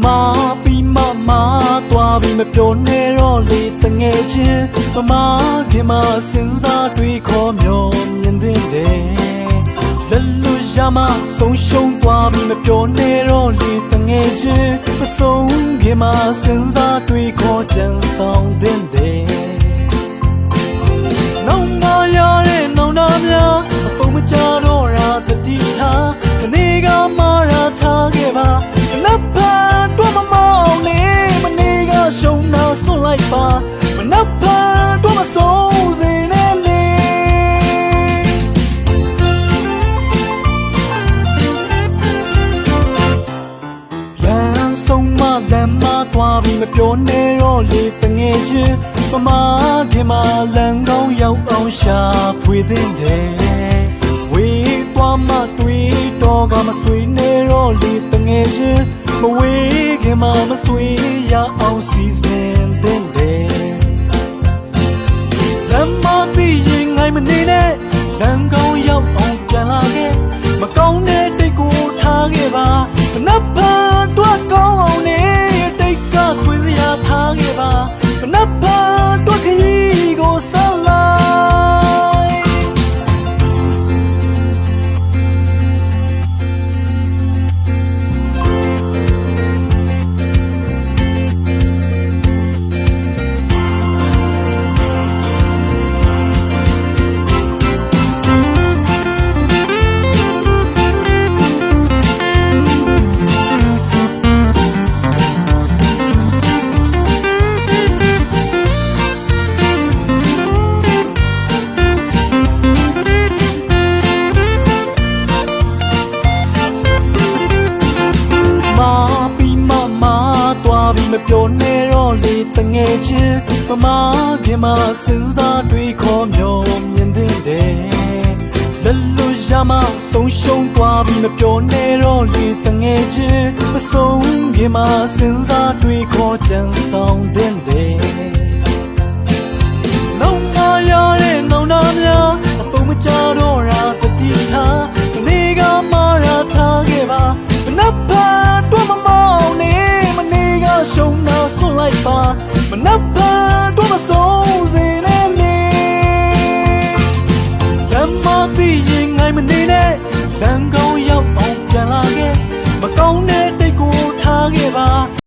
မာပြီးမသွားပြီးမပြောနဲ့တော့လေတငယ်ချင်းမခင်မစဉ်းစားတွေးခေါ်မျောမြင်တဲ့လက်လူရမဆုံးရှုံးသွားပြီးမပြောနဲ့တော့လေတငယ်ချင်းမဆုံးခင်မစဉ်းစားတွေးခေါ်ကြံဆောင်တဲ့နောင်နာရတဲ့နောင်နာများအပုံမကြတော့ရာတတိထားခနေကမာရာထားခဲ့ပါနပ်ပန်တော့မမောင်းနေမနေကရှုံနာဆွတ်လိုက်ပါမနပ်ပန်တော့မဆုံးစေနဲ့လေလမ်းဆုံးမလမ်းမသွားပြီးမပြောနဲ့တော့လေတငယ်ချင်းမခင်မလမ်းကောင်းရောက်အောင်ရှာဖွေတဲ့ဝေးသွားမှတွေးတော့ကမဆွေနဲ့တော့လေတငယ်ချင်းမဝေးခင်မမဆွေရအောင်စီစဉ်တဲ့လမ်းမသိရင်ငိုင်းမနေနဲ့လမ်းကောင်းရောက်အောင်ပြန်လာခဲ့မကောင်းတဲ့တိတ်ကိုထားခဲ့ပါနပ်ပန်တော့ကောင်းအောင်နေတိတ်ကဆွေစရာထားခဲ့ပါနပ်ပန်တော့ခရီးကိုဆက်လိုက်မပြောနဲ့တော့လေတငယ်ချင်းမခင်မစဉ်းစားတွေးခေါ်မျောမြင်တဲ့လက်လူရမဆုံးရှုံးသွားပြီးမပြောနဲ့တော့လေတငယ်ချင်းမဆုံးခင်မစဉ်းစားတွေးခေါ်ကြံဆောင်တဲ့နောင်နာရတဲ့နောင်နာ